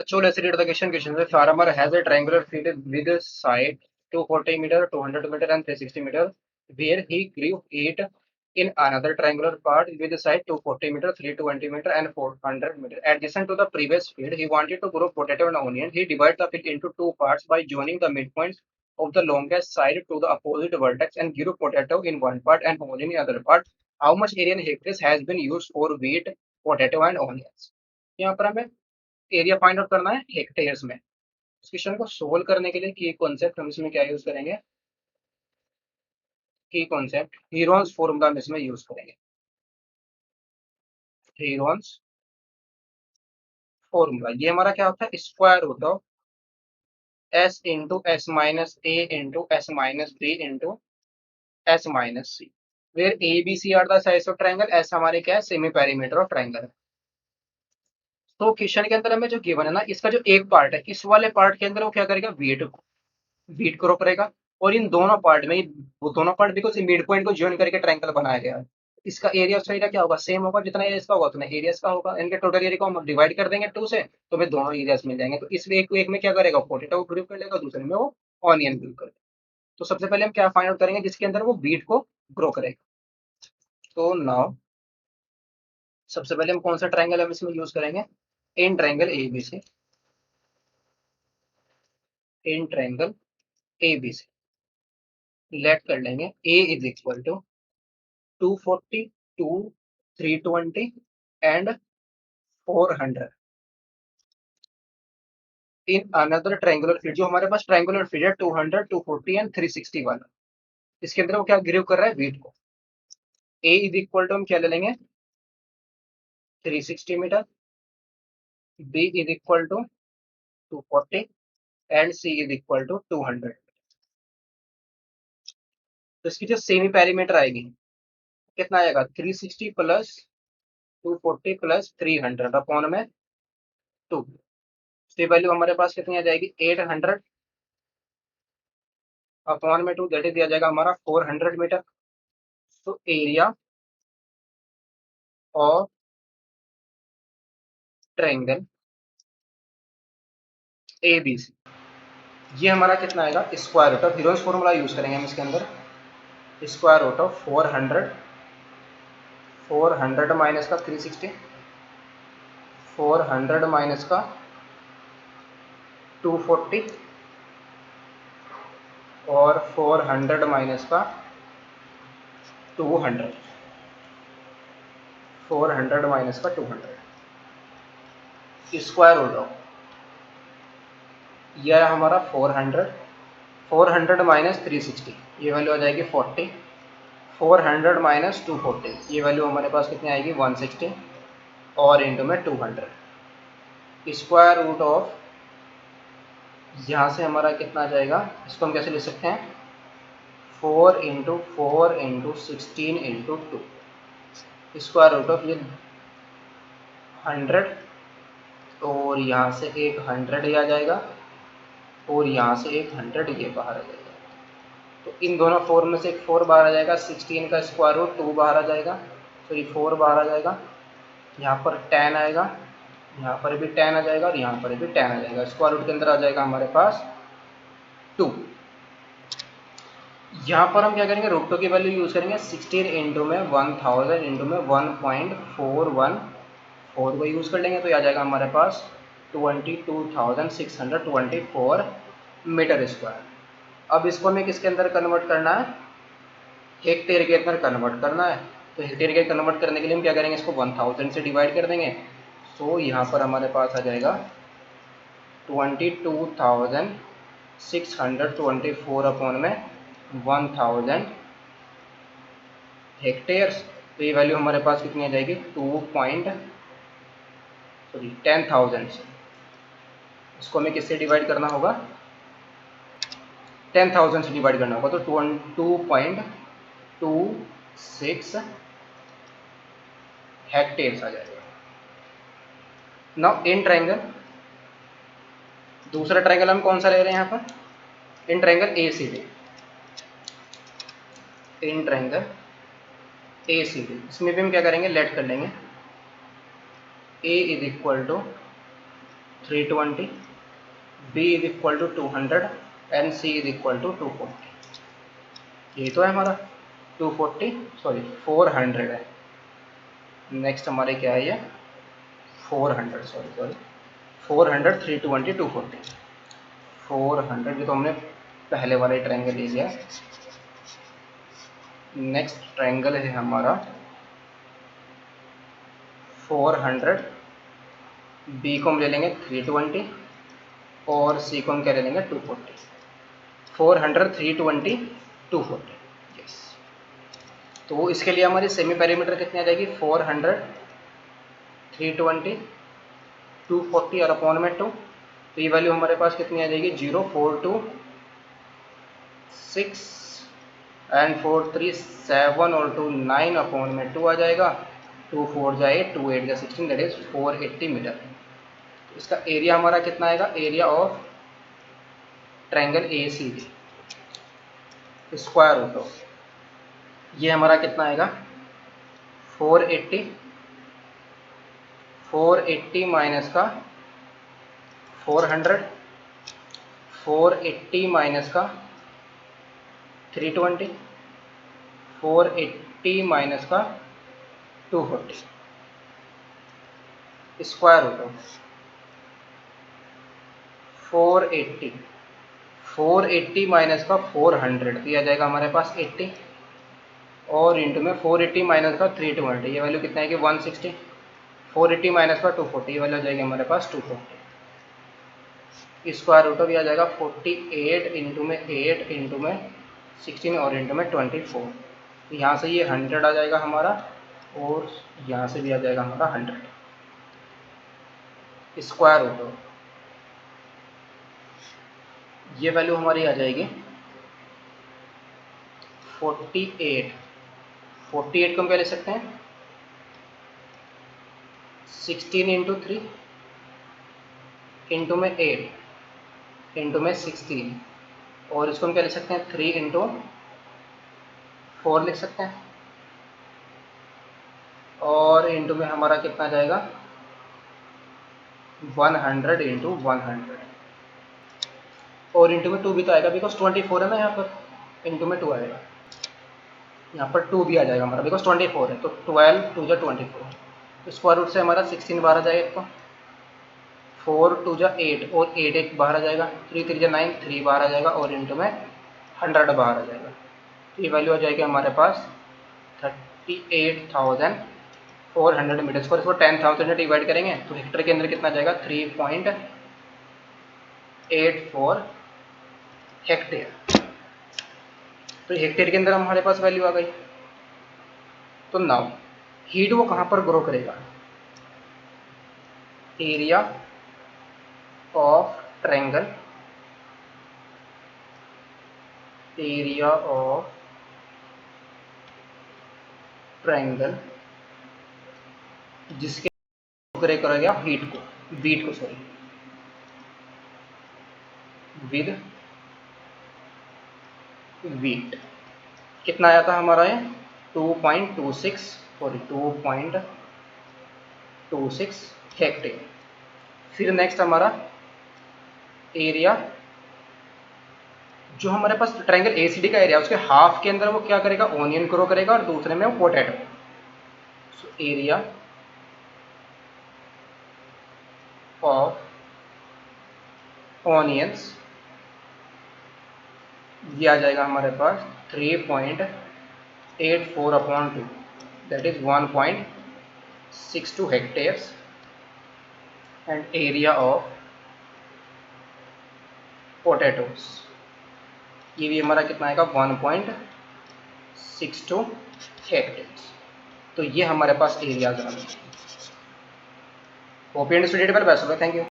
So let's read the question. The farmer has a triangular field with a side 240 meter, 200 meter, and 360 meter, where he grew it in another triangular part with a side 240 meter, 320 meter, and 400 meter. Adjacent to the previous field, he wanted to grow potato and onion. He divided the field into two parts by joining the midpoints of the longest side to the opposite vertex and grew potato in one part and onion in other part. How much area in hectares has been used for wheat, potato, and onions? यहाँ पर हमें area find out करना है hectares में। इस question को solve करने के लिए की कॉन्सेप्ट हम इसमें क्या यूज करेंगे, की कॉन्सेप्ट हीरोन्स फॉर्मूला हम इसमें यूज करेंगे। हीरोन्स फॉर्मूला ये हमारा क्या होता है, square root of S into S minus A into S minus B into S minus C, where A B C are the sides of triangle, S हमारे क्या है सेमी पेरीमीटर ऑफ ट्रायंगल है। तो क्वेश्चन के अंदर हमें जो given है ना, इसका जो एक पार्ट है, इस वाले पार्ट के अंदर वो क्या करेगा, बीट क्रॉप करेगा, और इन दोनों पार्ट में वो दोनों पार्ट बिकॉज मिड पॉइंट को ज्वाइन करके ट्रायंगल बनाया गया है। इसका एरिया उसका एरिया क्या होगा, सेम होगा, जितना एरिया इसका होगा उतना एरिया इसका होगा। इनके टोटल एरिया को हम डिवाइड कर देंगे 2 से, तो हमें दोनों एरियाज मिल जाएंगे। तो इसमें एक में क्या करेगा, पोटेटो को ग्रुप कर लेगा, दूसरे में वो ऑनियन ग्रुप कर लेगा। तो सबसे पहले हम क्या फाइंड आउट करेंगे, जिसके अंदर वो बीट को ग्रो करेगा। तो नाउ सबसे पहले हम कौन सा ट्रायंगल हम इसमें यूज करेंगे, in triangle A B C, in triangle A B C let कर लेंगे A is equal to 240, 2, 320 and 400 in another triangular field. जो हमारे पास ट्रायंगुलर फील्ड है 200, 240 एंड 360 वाला, इसके अंदर वो क्या ग्रीव कर रहा है, वेट को। ए इज इक्वल टू हम क्या ले लेंगे, 360 metre, B is equal to 240 and C is equal to 200। तो इसकी जो सेमी पेरीमीटर आएगी कितना आएगा, 360 प्लस 240 प्लस 300 अपॉन में 2। इसकी वैल्यू हमारे पास कितनी आ जाएगी, 800 अपॉन में 2, दैट इज दिया जाएगा हमारा 400 मीटर। तो area of triangle A B C, ये हमारा कितना आएगा, square root of Hero's formula use करेंगे हम इसके अंदर, स्क्वायर रूट ऑफ 400, 400 माइनस का 360, 400 माइनस का 240 और 400 माइनस का 200, 400 माइनस का 200 स्क्वायर रूट ऑफ, यह हमारा 400, 400 माइनस 360 ये वैल्यू आ जाएगी 40, 400 माइनस 240 ये वैल्यू हमारे पास कितनी आएगी 160 और इंटू में 200 स्क्वायर रूट ऑफ, यहाँ से हमारा कितना आ जाएगा, इसको हम कैसे लिख सकते हैं, 4 into 4 into 16 into 2 square root of ये 100 और यहाँ से एक 100 ये आ जाएगा और यहाँ से एक 100 ये बाहर आ जाएगा। तो इन दोनों 4 में से एक 4 बाहर आ जाएगा, 16 का स्क्वायर रूट 2 बाहर आ जाएगा, तो ये 4 बाहर आ जाएगा, यहाँ पर 10 आएगा, यहाँ पर भी 10 आ जाएगा और यहाँ पर भी 10 आ जाएगा। स्क्वायर रूट के अंदर आ जाएगा हमारे पास 2। यहाँ पर हम क्या करेंगे, रूट 2 की वैल्यू यूज करेंगे, 16 इंटू में 1000 इंटू में 1.414 को यूज कर लेंगे, तो आ जाएगा हमारे पास 22,624 मीटर स्क्वायर। अब इसको हमें किसके अंदर कन्वर्ट करना है, हेक्टेयर के अंदर कन्वर्ट करना है। तो हेक्टेयर के कन्वर्ट करने के लिए हम क्या करेंगे, इसको 1000 से डिवाइड कर देंगे, तो यहाँ पर हमारे पास आ जाएगा 22,624 अपॉन में 1000 हेक्टेयर्स। तो ये वैल्यू हमारे पास कितनी आ जाएगी, 10,000 से। इसको हमें किससे डिवाइड करना होगा, 10,000 से डिवाइड करना होगा, तो 2.26 हेक्टेयर्स आ जाएगा। नाउ इन ट्रायंगल, दूसरा ट्रायंगल हम कौन सा ले रहे हैं यहाँ पर, in triangle A C D, in triangle A C D, इसमें भी हम क्या करेंगे, लेट कर लेंगे A is equal to 320, B is equal to 200 and C is equal to 240। ये तो है हमारा 400 है। नेक्स्ट हमारे क्या है ये 400, सॉरी 400, 320, 240, 400 ये तो हमने पहले वाला ही ट्रायंगल ले लिया। नेक्स्ट ट्रायंगल है हमारा 400, बी को हम ले लेंगे 320 और सी को हम क्या ले लेंगे 240। 400, 320, 240, यस। तो इसके लिए हमारी सेमी पैरामीटर कितनी आ जाएगी 400, 320, 240 और अपॉन में 2। तो ये वैल्यू हमारे पास कितनी आ जाएगी 0, 4, 2, 6 एंड 4, 3, 7 और 2, 9 अपॉन में 2 आ जाएगा। 2, 4 जाए 2, 8 जा 16, दैट इज 480 मीटर। इसका एरिया हमारा कितना आएगा, area of triangle A C B square root of, ये हमारा कितना आएगा 480, 480 माइनस का 400, 480 माइनस का 320, 480 माइनस का 240 स्क्वायर रूट ऑफ 480, 480 माइनस का 400 तो आ जाएगा हमारे पास 80 और इंटू में 480 माइनस का 320, ये वैल्यू कितना है कि 160, 480 माइनस का 240, ये वैल्यू आ जाएगी हमारे पास 240। स्क्वायर रूट ऑफ ये आ जाएगा 48 इंटू में 8 इंटू में 16 और इंटू में 24। यहाँ से ये 100 आ जाएगा हमारा और यहाँ से भी आ जाएगा हमारा 100 स्क्वायर रूट ऑफ, ये वैल्यू हमारी आ जाएगी 48। 48 को हम क्या ले सकते हैं 16 इंटू 3 इंटू में 8 इंटू में 16 और इसको हम क्या लिख सकते हैं 3 इंटू 4 लिख सकते हैं और इंटू में हमारा कितना जाएगा 100 इंटू 100 और इंटू में 2 भी तो आएगा बिकॉज 24 है ना, यहाँ पर इंटू में 2 आएगा, यहाँ पर 2 भी आ जाएगा हमारा बिकॉज 24 है। तो 12 2 जा 24, तो स्क्वायर रूट से हमारा 16 बाहर आ जाएगा, तो 4 2 जा 8 और 8 एक बाहर आ जाएगा, 3 3 जा 9 3 बाहर आ जाएगा और इंटू में 100 बाहर आ जाएगा। तो ये वैल्यू आ जाएगी हमारे पास 38,400 मीटर स्क्वायर। इसको 10,000 से डिवाइड करेंगे तो हेक्टर के अंदर कितना जाएगा 3.84 हेक्टेयर। तो हेक्टेयर के अंदर हमारे पास वैल्यू आ गई। तो नाउ हीट वो कहाँ पर ग्रो करेगा, area of triangle, area of triangle जिसके ग्रे करेगा हीट को, वीट को सॉरी, विद वीट कितना आया था हमारा ये 2.26 सॉरी 2.26 हेक्टेयर। फिर नेक्स्ट हमारा एरिया जो हमारे पास ट्रायंगल एसीडी का एरिया उसके हाफ के अंदर वो क्या करेगा ओनियन ग्रो करेगा और दूसरे में वो potato. So area of onions ये आ जाएगा हमारे पास 3.84 upon 2 that is 1.62 hectares and area of potatoes ये भी हमारा कितना आएगा 1.62 हेक्टेयर्स। तो ये हमारे पास एरियाज आ गए। Hope you understood it well, best of luck, thank you.